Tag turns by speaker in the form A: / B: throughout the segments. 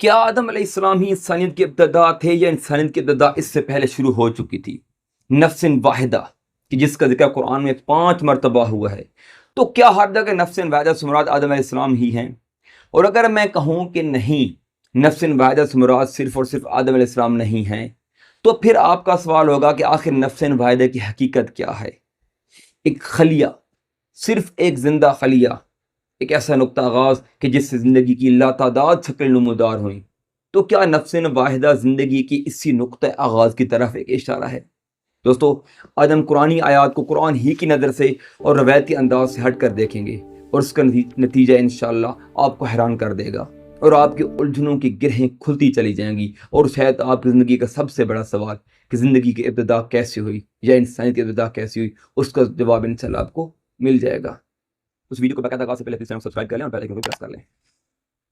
A: کیا آدم علیہ السلام ہی انسانیت کی ابتدا تھے یا انسانیت کی ابتدا اس سے پہلے شروع ہو چکی تھی؟ نفس واحدہ کہ جس کا ذکر قرآن میں 5 مرتبہ ہوا ہے، تو کیا ہر جگہ نفس واحدہ سے مراد آدم علیہ السلام ہی ہیں؟ اور اگر میں کہوں کہ نہیں، نفس واحدہ سے مراد صرف اور صرف آدم علیہ السلام نہیں ہیں، تو پھر آپ کا سوال ہوگا کہ آخر نفس واحدہ کی حقیقت کیا ہے؟ ایک خلیہ، صرف ایک زندہ خلیہ، ایک ایسا نقطہ آغاز کہ جس سے زندگی کی لاتعداد شکل نمودار ہوئیں، تو کیا نفس واحدہ زندگی کی اسی نقطہ آغاز کی طرف ایک اشارہ ہے؟ دوستو، آج ہم قرآنی آیات کو قرآن ہی کی نظر سے اور روایتی انداز سے ہٹ کر دیکھیں گے، اور اس کا نتیجہ انشاءاللہ آپ کو حیران کر دے گا، اور آپ کی الجھنوں کی گرہیں کھلتی چلی جائیں گی، اور شاید آپ کی زندگی کا سب سے بڑا سوال کہ زندگی کی ابتدا کیسے ہوئی یا انسانیت کی ابتدا کیسے ہوئی، اس کا جواب انشاءاللہ آپ کو مل جائے گا۔ اس ویڈیو کو باقاعدہ آغاز سے پہلے چینل کو سبسکرائب کر لیں اور بیل آئیکن کو پریس کر لیں۔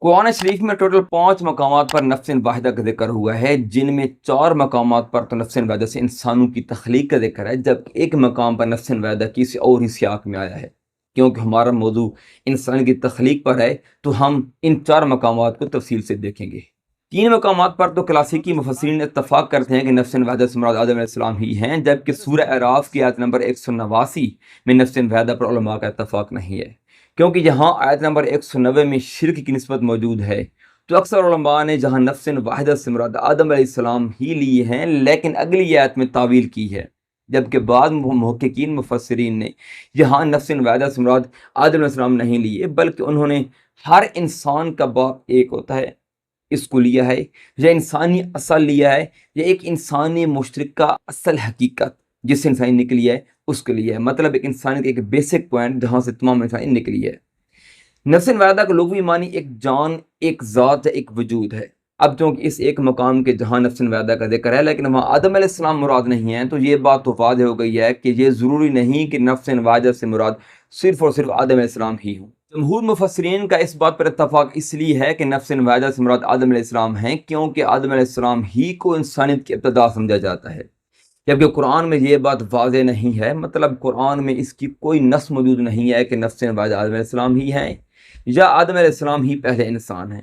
A: قرآن شریف میں ٹوٹل 5 مقامات پر نفس واحدہ کا ذکر ہوا ہے، جن میں 4 مقامات پر تو نفس واحدہ سے انسانوں کی تخلیق کا ذکر ہے، جبکہ ایک مقام پر نفس واحدہ کسی اور ہی سیاق میں آیا ہے۔ کیونکہ ہمارا موضوع انسان کی تخلیق پر ہے، تو ہم ان 4 مقامات کو تفصیل سے دیکھیں گے۔ 3 مقامات پر تو کلاسیکی مفسرین اتفاق کرتے ہیں کہ نفس واحدہ سے مراد آدم علیہ السلام ہی ہیں، جبکہ سورہ اعراف کی آیت نمبر 189 میں نفس واحدہ پر علماء کا اتفاق نہیں ہے، کیونکہ جہاں آیت نمبر 190 میں شرک کی نسبت موجود ہے، تو اکثر علماء نے جہاں نفس واحدہ سے مراد آدم علیہ السلام ہی لیے ہیں، لیکن اگلی آیت میں تعویل کی ہے، جبکہ بعض محققین مفسرین نے یہاں نفس واحدہ سے مراد آدم علیہ السلام نہیں لیے، بلکہ انہوں نے ہر انسان کا باپ ایک ہوتا ہے اس کو لیا ہے، یا انسانی اصل لیا ہے، یا ایک انسانی مشترکہ اصل حقیقت جس سے انسانی نکلی ہے اس کے لیے ہے، مطلب ایک انسانی کا ایک بیسک پوائنٹ جہاں سے تمام انسانی نکلی ہے۔ نفس واحدہ کا لغوی معنی ایک جان، ایک ذات یا ایک وجود ہے۔ اب چونکہ اس ایک مقام کے جہاں نفس واحدہ کا ذکر ہے لیکن وہاں آدم علیہ السلام مراد نہیں ہے، تو یہ بات تو واضح ہو گئی ہے کہ یہ ضروری نہیں کہ نفس واحدہ سے مراد صرف اور صرف آدم علیہ السلام ہی ہوں۔ جمہور مفسرین کا اس بات پر اتفاق اس لیے ہے کہ نفس واحدہ سے مراد آدم علیہ السلام ہیں، کیونکہ آدم علیہ السلام ہی کو انسانیت کی ابتدا سمجھا جاتا ہے، جبکہ قرآن میں یہ بات واضح نہیں ہے، مطلب قرآن میں اس کی کوئی نص موجود نہیں ہے کہ نفس واحدہ آدم علیہ السلام ہی ہیں یا آدم علیہ السلام ہی پہلے انسان ہیں۔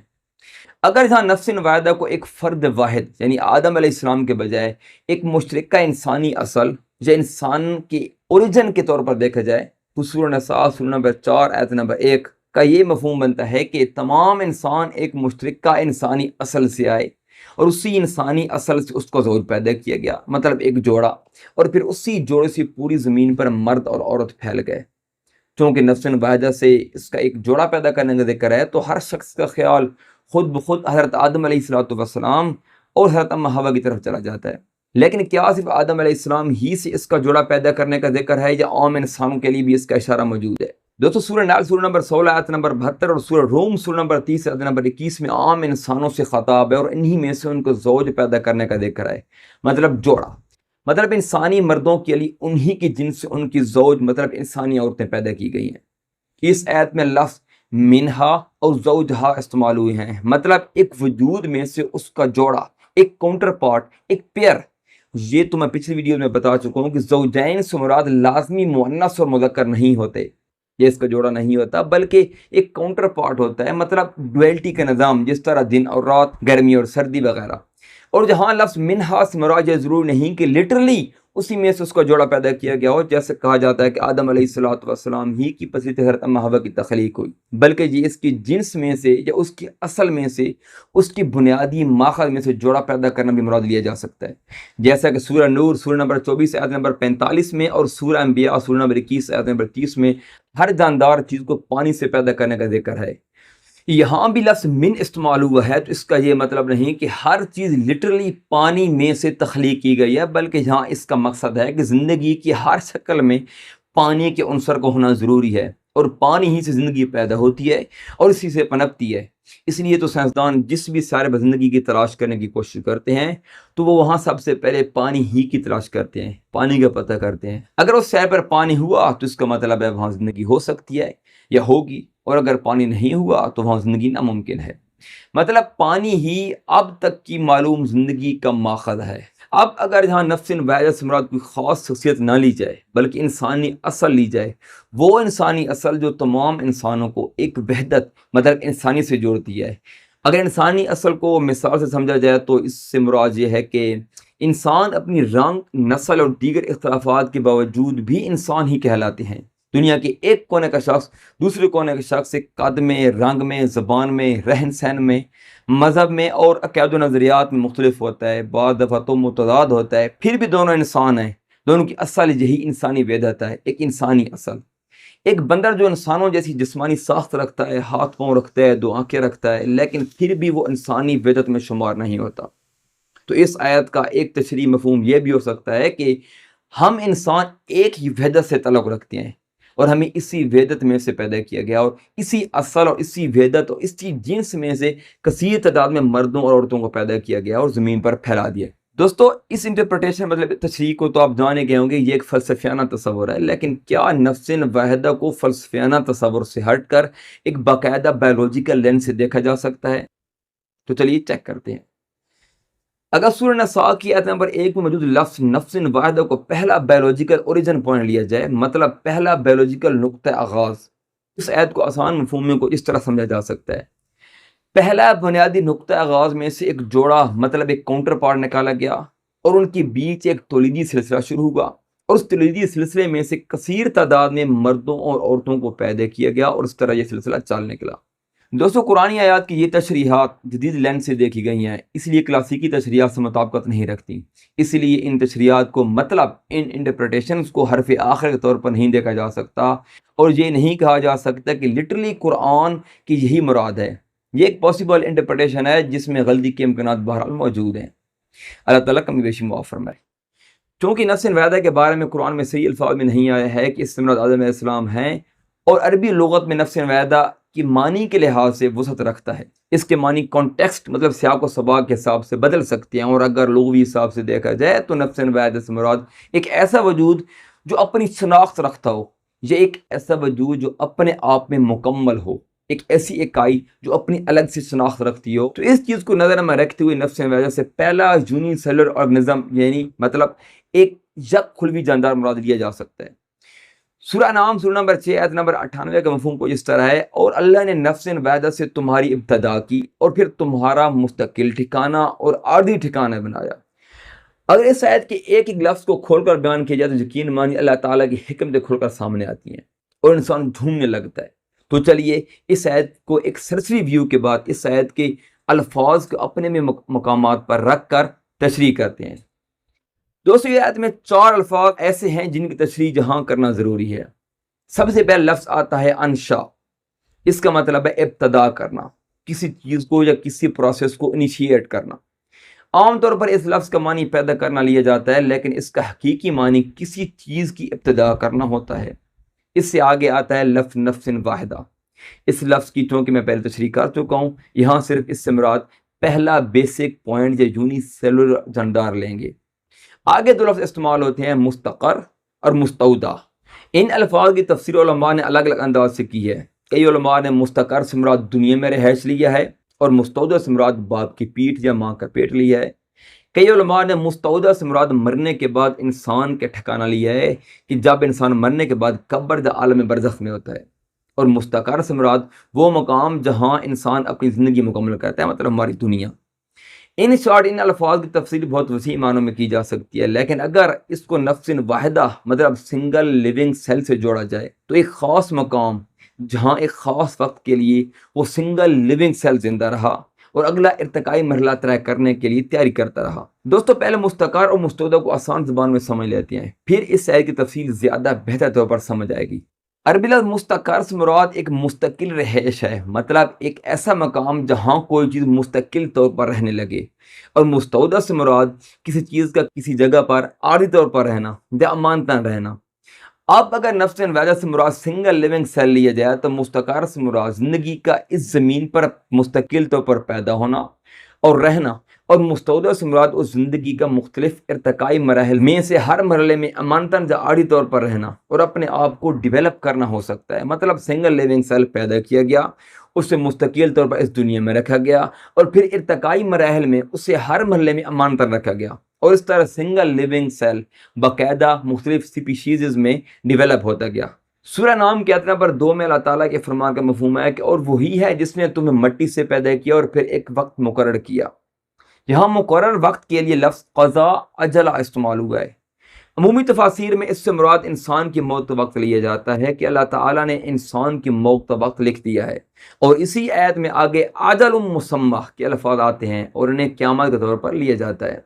A: اگر یہاں نفس واحدہ کو ایک فرد واحد یعنی آدم علیہ السلام کے بجائے ایک مشترکہ انسانی اصل یا انسان کی اوریجن کے طور پر دیکھا جائے، تو سورہ نساء سورہ نمبر 4 آیت نمبر 1 کا یہ مفہوم بنتا ہے کہ تمام انسان ایک مشترکہ انسانی اصل سے آئے، اور اسی انسانی اصل سے اس کو زوج پیدا کیا گیا، مطلب ایک جوڑا، اور پھر اسی جوڑے سے پوری زمین پر مرد اور عورت پھیل گئے۔ چونکہ نفس واحدہ سے اس کا ایک جوڑا پیدا کرنے کا ذکر ہے، تو ہر شخص کا خیال خود بخود حضرت آدم علیہ السلام اور حضرت ام حوا کی طرف چلا جاتا ہے۔ لیکن کیا صرف آدم علیہ السلام ہی سے اس کا جوڑا پیدا کرنے کا ذکر ہے، یا عام انسانوں کے لیے بھی اس کا اشارہ موجود ہے؟ دوستو، سورہ نحل سورہ نمبر 16 آیت نمبر 72 اور سورہ روم سورہ نمبر 30 آیت نمبر 21 میں عام انسانوں سے خطاب ہے، اور انہی میں سے ان کو زوج پیدا کرنے کا ذکر ہے، مطلب جوڑا، مطلب انسانی مردوں کے لیے انہی کی جنس سے ان کی زوج مطلب انسانی عورتیں پیدا کی گئی ہیں۔ اس آیت میں لفظ منہا اور زوجہا استعمال ہوئے ہیں، مطلب ایک وجود میں سے اس کا جوڑا، ایک کاؤنٹر پارٹ، ایک پیئر۔ یہ تو میں پچھلی ویڈیو میں بتا چکا ہوں کہ زوجین سے مراد لازمی مؤنث اور مذکر نہیں ہوتے، یہ اس کا جوڑا نہیں ہوتا، بلکہ ایک کاؤنٹر پارٹ ہوتا ہے، مطلب ڈویلٹی کا نظام، جس طرح دن اور رات، گرمی اور سردی وغیرہ۔ اور جہاں لفظ منہا سے مراد یہ ضروری نہیں کہ لٹرلی اسی میں سے اس کا جوڑا پیدا کیا گیا ہو، جیسے کہا جاتا ہے کہ آدم علیہ السلام ہی کی پسلی سے حضرت ام حوا کی تخلیق ہوئی، بلکہ یہ اس کی جنس میں سے یا اس کی اصل میں سے، اس کی بنیادی ماخذ میں سے جوڑا پیدا کرنا بھی مراد لیا جا سکتا ہے، جیسا کہ سورہ نور سورہ نمبر 24 آیت نمبر 45 میں اور سورہ انبیاء سورہ نمبر 21 آیت نمبر 30 میں ہر جاندار چیز کو پانی سے پیدا کرنے کا ذکر ہے۔ یہاں بھی لفظ من استعمال ہوا ہے، تو اس کا یہ مطلب نہیں کہ ہر چیز لٹرلی پانی میں سے تخلیق کی گئی ہے، بلکہ یہاں اس کا مقصد ہے کہ زندگی کی ہر شکل میں پانی کے عنصر کو ہونا ضروری ہے، اور پانی ہی سے زندگی پیدا ہوتی ہے اور اسی سے پنپتی ہے۔ اس لیے تو سائنسدان جس بھی سارے زندگی کی تلاش کرنے کی کوشش کرتے ہیں، تو وہ وہاں سب سے پہلے پانی ہی کی تلاش کرتے ہیں، پانی کا پتہ کرتے ہیں۔ اگر اس شے پر پانی ہوا تو اس کا مطلب ہے وہاں زندگی ہو سکتی ہے یا ہوگی، اور اگر پانی نہیں ہوا تو وہاں زندگی ناممکن ہے۔ مطلب پانی ہی اب تک کی معلوم زندگی کا ماخذ ہے۔ اب اگر یہاں نفس واحدہ سے مراد کوئی خاص شخصیت نہ لی جائے، بلکہ انسانی اصل لی جائے، وہ انسانی اصل جو تمام انسانوں کو ایک وحدت مطلب انسانی سے جوڑتی ہے۔ اگر انسانی اصل کو مثال سے سمجھا جائے تو اس سے مراد یہ ہے کہ انسان اپنی رنگ، نسل اور دیگر اختلافات کے باوجود بھی انسان ہی کہلاتے ہیں۔ دنیا کے ایک کونے کا شخص دوسرے کونے کے شخص سے قد میں، رنگ میں، زبان میں، رہن سہن میں، مذہب میں اور عقائد و نظریات میں مختلف ہوتا ہے، بعض دفعہ تو متضاد ہوتا ہے، پھر بھی دونوں انسان ہیں۔ دونوں کی اصل یہی انسانی وحدت ہے، ایک انسانی اصل۔ ایک بندر جو انسانوں جیسی جسمانی ساخت رکھتا ہے، ہاتھ پاؤں رکھتا ہے، دو آنکھیں رکھتا ہے، لیکن پھر بھی وہ انسانی وحدت میں شمار نہیں ہوتا۔ تو اس آیت کا ایک تشریحی مفہوم یہ بھی ہو سکتا ہے کہ ہم انسان ایک ہی وحدت سے تعلق رکھتے ہیں اور ہمیں اسی وحدت میں سے پیدا کیا گیا، اور اسی اصل اور اسی وحدت اور اسی جنس میں سے کثیر تعداد میں مردوں اور عورتوں کو پیدا کیا گیا اور زمین پر پھیلا دیا۔ دوستو، اس انٹرپریٹیشن مطلب تشریح کو تو آپ جانے گئے ہوں گے، یہ ایک فلسفیانہ تصور ہے، لیکن کیا نفس واحدہ کو فلسفیانہ تصور سے ہٹ کر ایک باقاعدہ بایولوجیکل لینس سے دیکھا جا سکتا ہے؟ تو چلیے چیک کرتے ہیں۔ اگر سورہ نساء کی آیت نمبر 1 میں موجود لفظ نفس واحدہ کو پہلا بایولوجیکل اوریجن پوائنٹ لیا جائے، مطلب پہلا بایولوجیکل نقطہ آغاز، اس آیت کو آسان مفہوم میں کو اس طرح سمجھا جا سکتا ہے۔ پہلا بنیادی نقطہ آغاز میں سے ایک جوڑا مطلب ایک کاؤنٹر پارٹ نکالا گیا اور ان کے بیچ ایک تولیدی سلسلہ شروع ہوا، اور اس تولیدی سلسلے میں سے کثیر تعداد میں مردوں اور عورتوں کو پیدا کیا گیا، اور اس طرح یہ سلسلہ چل نکلا۔ دوستو، قرآن آیات کی یہ تشریحات جدید لینس سے دیکھی گئی ہیں، اس لیے کلاسیکی تشریحات سے مطابقت نہیں رکھتی، اس لیے ان تشریحات کو مطلب ان انٹرپریٹیشنز کو حرف آخر کے طور پر نہیں دیکھا جا سکتا، اور یہ نہیں کہا جا سکتا کہ لٹرلی قرآن کی یہی مراد ہے۔ یہ ایک پاسبل انٹرپریٹیشن ہے جس میں غلطی کے امکانات بہرحال موجود ہیں۔ اللہ تعالیٰ کمی بیشی معاف فرمائے۔ چونکہ نفس واحدہ کے بارے میں قرآن میں صحیح الفاظ میں نہیں آیا ہے کہ اس سے مراد آدم علیہ السلام ہیں، اور عربی لغت میں نفس واحدہ کی معنی کے لحاظ سے وسعت رکھتا ہے۔ اس کے معنی کانٹیکسٹ مطلب سیاق و سباق کے حساب سے بدل سکتے ہیں، اور اگر لغوی حساب سے دیکھا جائے تو نفس واحدہ سے مراد ایک ایسا وجود جو اپنی شناخت رکھتا ہو، یا ایک ایسا وجود جو اپنے آپ میں مکمل ہو، ایک ایسی اکائی جو اپنی الگ سے شناخت رکھتی ہو۔ تو اس چیز کو نظر میں رکھتے ہوئے نفس واحدہ سے پہلا یونی سیلر آرگنزم یعنی مطلب ایک یک خلوی جاندار مراد لیا جا سکتا ہے۔ سورہ نام سورہ نمبر 6 آیت نمبر 98 کا مفہوم کو اس طرح ہے، اور اللہ نے نفس واحدہ سے تمہاری ابتدا کی اور پھر تمہارا مستقل ٹھکانہ اور عارضی ٹھکانہ بنایا۔ اگر اس آیت کے ایک ایک لفظ کو کھول کر بیان کیا جائے تو یقین مانی اللہ تعالیٰ کی حکمتیں کھول کر سامنے آتی ہیں اور انسان جھومنے لگتا ہے۔ تو چلیے اس آیت کو ایک سرسری ویو کے بعد اس آیت کے الفاظ کو اپنے میں مقامات پر رکھ کر تشریح کرتے ہیں۔ دوستو، یہ آیت میں 4 الفاظ ایسے ہیں جن کی تشریح جہاں کرنا ضروری ہے۔ سب سے پہلا لفظ آتا ہے انشا۔ اس کا مطلب ہے ابتدا کرنا، کسی چیز کو یا کسی پروسیس کو انیشیٹ کرنا۔ عام طور پر اس لفظ کا معنی پیدا کرنا لیا جاتا ہے، لیکن اس کا حقیقی معنی کسی چیز کی ابتدا کرنا ہوتا ہے۔ اس سے آگے آتا ہے لفظ نفس واحدہ۔ اس لفظ کی چونکہ میں پہلے تشریح کر چکا ہوں، یہاں صرف اس سے مراد پہلا بیسک پوائنٹ یا یونی سیلولر جاندار لیں گے۔ آگے 2 لفظ استعمال ہوتے ہیں، مستقر اور مستودع۔ ان الفاظ کی تفسیر علماء نے الگ الگ انداز سے کی ہے۔ کئی علماء نے مستقر سے مراد دنیا میں رہائش لیا ہے، اور مستودع سے مراد باپ کی پیٹھ یا ماں کا پیٹ لیا ہے۔ کئی علماء نے مستودع سے مراد مرنے کے بعد انسان کے ٹھکانہ لیا ہے کہ جب انسان مرنے کے بعد قبر یا عالم برزخ میں ہوتا ہے، اور مستقر سے مراد وہ مقام جہاں انسان اپنی زندگی مکمل کرتا ہے، مطلب ہماری دنیا۔ ان شارٹ ان الفاظ کی تفصیل بہت وسیع معنوں میں کی جا سکتی ہے، لیکن اگر اس کو نفس واحدہ مطلب سنگل لیونگ سیل سے جوڑا جائے تو ایک خاص مقام جہاں ایک خاص وقت کے لیے وہ سنگل لیونگ سیل زندہ رہا اور اگلا ارتقائی مرحلہ طے کرنے کے لیے تیاری کرتا رہا۔ دوستو، پہلے مستقر اور مستودع کو آسان زبان میں سمجھ لیتے ہیں، پھر اس آیت کی تفصیل زیادہ بہتر طور پر سمجھ آئے گی۔ عربی لفظ مستقر سے مراد ایک مستقل رہائش ہے، مطلب ایک ایسا مقام جہاں کوئی چیز مستقل طور پر رہنے لگے، اور مستودع سے مراد کسی چیز کا کسی جگہ پر عارضی طور پر رہنا یا امانتاً رہنا۔ اب اگر نفس واحدہ سے مراد سنگل لیونگ سیل لیا جائے تو مستقر سے مراد زندگی کا اس زمین پر مستقل طور پر پیدا ہونا اور رہنا، اور مستودع سے مراد اس زندگی کا مختلف ارتقائی مراحل میں سے ہر مرحلے میں امانتاً یا عارضی طور پر رہنا اور اپنے آپ کو ڈیولپ کرنا ہو سکتا ہے۔ مطلب سنگل لیونگ سیل پیدا کیا گیا، اسے مستقل طور پر اس دنیا میں رکھا گیا، اور پھر ارتقائی مراحل میں اسے ہر مرحلے میں امانتاً رکھا گیا، اور اس طرح سنگل لیونگ سیل باقاعدہ مختلف سپیشیز میں ڈیولپ ہوتا گیا۔ سورہ نام کے آیت نمبر 2 میں اللہ تعالیٰ کے فرمان کا مفہوم ہے کہ اور وہی ہے جس نے تمہیں مٹی سے پیدا کیا اور پھر ایک وقت مقرر کیا۔ یہاں مقرر وقت کے لیے لفظ قضا اجلا استعمال ہوا ہے۔ عمومی تفاسیر میں اس سے مراد انسان کی موت کا وقت لیا جاتا ہے کہ اللہ تعالیٰ نے انسان کی موت کا وقت لکھ دیا ہے، اور اسی آیت میں آگے اجل مسمہ کے الفاظ آتے ہیں اور انہیں قیامت کے طور پر لیا جاتا ہے۔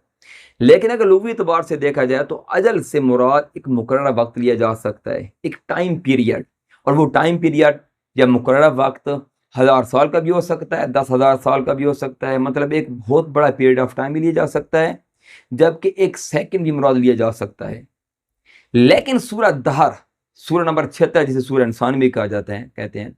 A: لیکن اگر لغوی اعتبار سے دیکھا جائے تو اجل سے مراد ایک مقررہ وقت لیا جا سکتا ہے، ایک ٹائم پیریڈ، اور وہ ٹائم پیریڈ یا مقررہ وقت 1000 سال کا بھی ہو سکتا ہے، 10,000 سال کا بھی ہو سکتا ہے، مطلب ایک بہت بڑا پیریڈ آف ٹائم بھی لیا جا سکتا ہے، جبکہ ایک سیکنڈ بھی مراد لیا جا سکتا ہے۔ لیکن سورہ دہر، سورہ نمبر 76 جسے سورہ انسان بھی کہا جاتا ہے کہتے ہیں،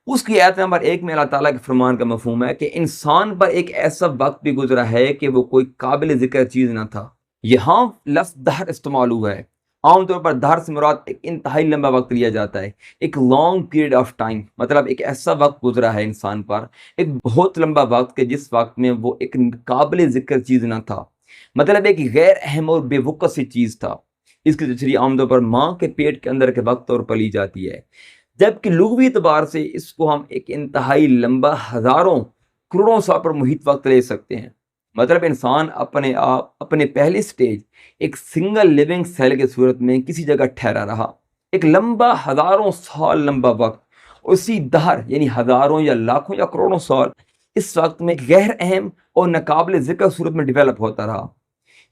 A: اس کی آیت نمبر 1 میں اللہ تعالیٰ کے فرمان کا مفہوم ہے کہ انسان پر ایک ایسا وقت بھی گزرا ہے کہ وہ کوئی قابل ذکر چیز نہ تھا۔ یہاں لفظ دہر استعمال ہوا ہے۔ عام طور پر دہر سے مراد ایک انتہائی لمبا وقت لیا جاتا ہے، ایک لانگ پیریڈ آف ٹائم، مطلب ایک ایسا وقت گزرا ہے انسان پر، ایک بہت لمبا وقت کہ جس وقت میں وہ ایک قابل ذکر چیز نہ تھا، مطلب ایک غیر اہم اور بے وقت سی چیز تھا۔ اس کی تشریح عام طور پر ماں کے پیٹ کے اندر کے وقت طور پر لی جاتی ہے، جبکہ لغوی اعتبار سے اس کو ہم ایک انتہائی لمبا ہزاروں کروڑوں سال پر محیط وقت لے سکتے ہیں۔ مطلب انسان اپنے پہلی سٹیج ایک سنگل لیونگ سیل کے صورت میں کسی جگہ ٹھہرا رہا، ایک لمبا ہزاروں سال لمبا وقت، اسی دہر یعنی ہزاروں یا لاکھوں یا کروڑوں سال اس وقت میں غیر اہم اور ناقابل ذکر صورت میں ڈیولپ ہوتا رہا،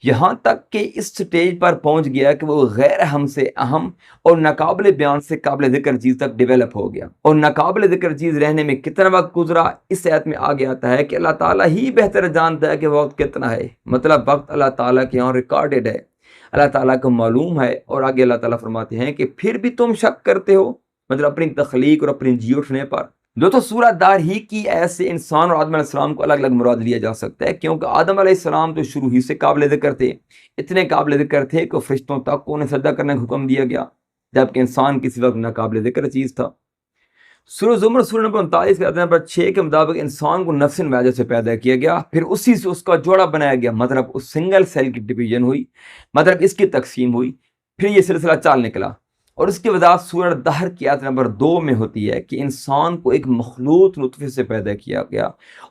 A: یہاں تک کہ اس سٹیج پر پہنچ گیا کہ وہ غیر اہم سے اہم اور ناقابل بیان سے قابل ذکر چیز تک ڈیولپ ہو گیا۔ اور ناقابل ذکر چیز رہنے میں کتنا وقت گزرا، اس آیت میں آگے آتا ہے کہ اللہ تعالیٰ ہی بہتر جانتا ہے کہ وقت کتنا ہے، مطلب وقت اللہ تعالیٰ کے یہاں ریکارڈڈ ہے، اللہ تعالیٰ کو معلوم ہے۔ اور آگے اللہ تعالیٰ فرماتے ہیں کہ پھر بھی تم شک کرتے ہو، مطلب اپنی تخلیق اور اپنی جی اٹھنے پر۔ دوستو سورہ دار ہی کی ایسے انسان اور آدم علیہ السلام کو الگ الگ مراد لیا جا سکتا ہے، کیونکہ آدم علیہ السلام تو شروع ہی سے قابل ذکر تھے، اتنے قابل ذکر تھے کہ فرشتوں تک کو انہیں سجدہ کرنے کا حکم دیا گیا، جبکہ انسان کسی وقت ناقابل ذکر چیز تھا۔ سورہ زمر سورہ نمبر 39 کے آیت نمبر 6 کے مطابق انسان کو نفس واحدہ سے پیدا کیا گیا، پھر اسی سے اس کا جوڑا بنایا گیا، مطلب اس سنگل سیل کی ڈویژن ہوئی، مطلب اس کی تقسیم ہوئی، پھر یہ سلسلہ چال نکلا۔ اور اس کی وضاحت سورہ دہر کی آیت نمبر 2 میں ہوتی ہے کہ انسان کو ایک مخلوط نطفے سے پیدا کیا گیا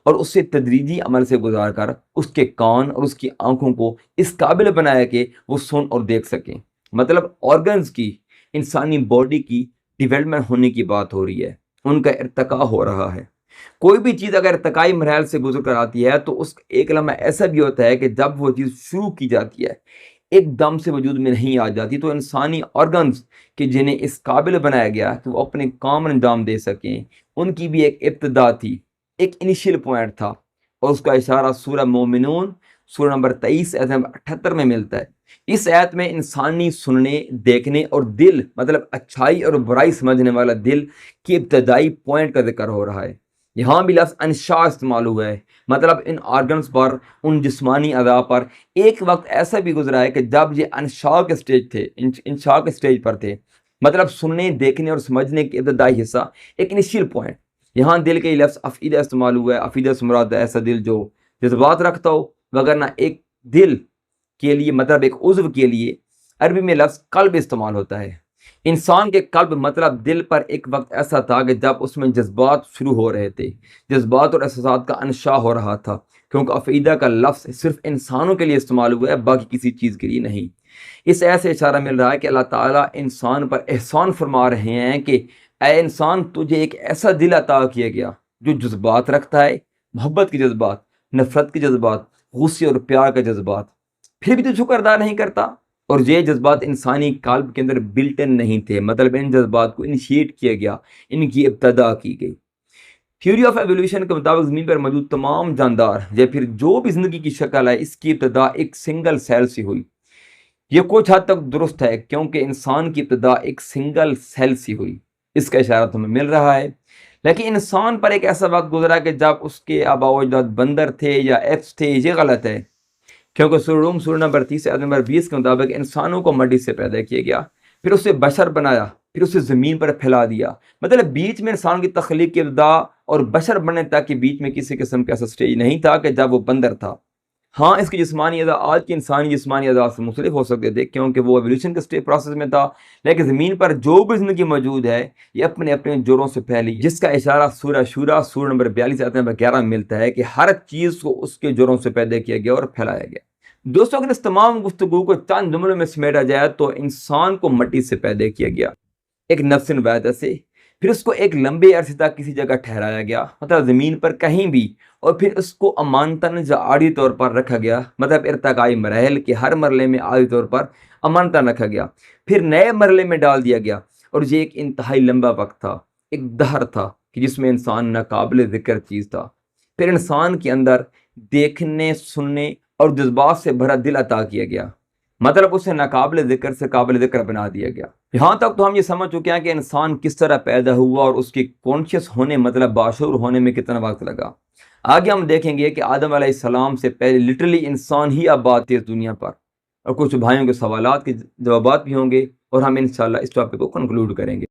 A: اور اسے تدریجی عمل سے گزار کر اس کے کان اور اس کی آنکھوں کو اس قابل بنایا کہ وہ سن اور دیکھ سکیں، مطلب آرگنز کی، انسانی باڈی کی ڈیولپمنٹ ہونے کی بات ہو رہی ہے، ان کا ارتقاء ہو رہا ہے۔ کوئی بھی چیز اگر ارتقائی مراحل سے گزر کر آتی ہے تو اس ایک لمحہ ایسا بھی ہوتا ہے کہ جب وہ چیز شروع کی جاتی ہے ایک دم سے وجود میں نہیں آ جاتی، تو انسانی آرگنز کہ جنہیں اس قابل بنایا گیا کہ وہ اپنے کام انجام دے سکیں، ان کی بھی ایک ابتدا تھی، ایک انیشیل پوائنٹ تھا، اور اس کا اشارہ سورہ مومنون سورہ نمبر 23 آیت نمبر 78 میں ملتا ہے۔ اس آیت میں انسانی سننے، دیکھنے اور دل، مطلب اچھائی اور برائی سمجھنے والا دل کی ابتدائی پوائنٹ کا ذکر ہو رہا ہے۔ یہاں بھی لفظ انشاء استعمال ہوا ہے، مطلب ان آرگنز پر، ان جسمانی اعضاء پر ایک وقت ایسا بھی گزرا ہے کہ جب یہ انشاء کے سٹیج تھے، انشاء کے سٹیج پر تھے، مطلب سننے، دیکھنے اور سمجھنے کے ابتدائی حصہ، ایک انیشیل پوائنٹ۔ یہاں دل کے لفظ افیدہ استعمال ہوا ہے، افیدہ سے مراد ایسا دل جو جذبات رکھتا ہو، وگرنہ ایک دل کے لیے، مطلب ایک عضو کے لیے عربی میں لفظ قلب استعمال ہوتا ہے۔ انسان کے قلب مطلب دل پر ایک وقت ایسا تھا کہ جب اس میں جذبات شروع ہو رہے تھے، جذبات اور احساسات کا انشاء ہو رہا تھا، کیونکہ افیدہ کا لفظ صرف انسانوں کے لیے استعمال ہوا ہے، باقی کسی چیز کے لیے نہیں۔ اس ایسے اشارہ مل رہا ہے کہ اللہ تعالیٰ انسان پر احسان فرما رہے ہیں کہ اے انسان، تجھے ایک ایسا دل عطا کیا گیا جو جذبات رکھتا ہے، محبت کے جذبات، نفرت کے جذبات، غصے اور پیار کے جذبات، پھر بھی تو شکر ادا نہیں کرتا۔ اور یہ جذبات انسانی قلب کے اندر بلٹن نہیں تھے، مطلب ان جذبات کو انیشیٹ کیا گیا، ان کی ابتدا کی گئی۔ تھیوری آف ایولیوشن کے مطابق زمین پر موجود تمام جاندار یا پھر جو بھی زندگی کی شکل ہے، اس کی ابتدا ایک سنگل سیل سے ہوئی۔ یہ کچھ حد تک درست ہے، کیونکہ انسان کی ابتدا ایک سنگل سیل سے ہوئی، اس کا اشارہ ہمیں مل رہا ہے۔ لیکن انسان پر ایک ایسا وقت گزرا کہ جب اس کے آباء و اجداد بندر تھے یا ایپس تھے، یہ غلط ہے، کیونکہ سورہ روم سورہ نمبر 30 آیت نمبر 20 کے مطابق انسانوں کو مٹی سے پیدا کیا گیا، پھر اسے بشر بنایا، پھر اسے زمین پر پھیلا دیا، مطلب بیچ میں انسان کی تخلیق کی ابتدا اور بشر بننے تک کے بیچ میں کسی قسم کا ایسا سٹیج نہیں تھا کہ جب وہ بندر تھا۔ ہاں اس کی جسمانی اعضاء آج کی انسانی جسمانی اعضاء سے مختلف ہو سکتے تھے کیونکہ وہ ایولیوشن کے پروسیس میں تھا، لیکن زمین پر جو بھی زندگی موجود ہے یہ اپنے اپنے جوڑوں سے پھیلی، جس کا اشارہ سورہ شورى سورہ نمبر 42 آیت نمبر 11 میں ملتا ہے کہ ہر چیز کو اس کے جوڑوں سے پیدا کیا گیا اور پھیلایا گیا۔ دوستوں اگر اس تمام گفتگو کو چند جملوں میں سمیٹا جائے تو انسان کو مٹی سے پیدا کیا گیا، ایک نفس واحدہ سے، پھر اس کو ایک لمبے عرصے تک کسی جگہ ٹھہرایا گیا، مطلب زمین پر کہیں بھی، اور پھر اس کو امانتاً یا عارضی طور پر رکھا گیا، مطلب ارتقائی مراحل کے ہر مرحلے میں عارضی طور پر امانتاً رکھا گیا، پھر نئے مرحلے میں ڈال دیا گیا، اور یہ ایک انتہائی لمبا وقت تھا، ایک دہر تھا کہ جس میں انسان ناقابل ذکر چیز تھا۔ پھر انسان کے اندر دیکھنے، سننے اور جذبات سے بھرا دل عطا کیا گیا، مطلب اسے ناقابل ذکر سے قابل ذکر بنا دیا گیا۔ یہاں تک تو ہم یہ سمجھ چکے ہیں کہ انسان کس طرح پیدا ہوا اور اس کی کانشیس ہونے مطلب باشعور ہونے میں کتنا وقت لگا۔ آگے ہم دیکھیں گے کہ آدم علیہ السلام سے پہلے لٹرلی انسان ہی آباد تھے اس دنیا پر، اور کچھ بھائیوں کے سوالات کے جوابات بھی ہوں گے، اور ہم انشاءاللہ اس ٹاپک کو کنکلوڈ کریں گے۔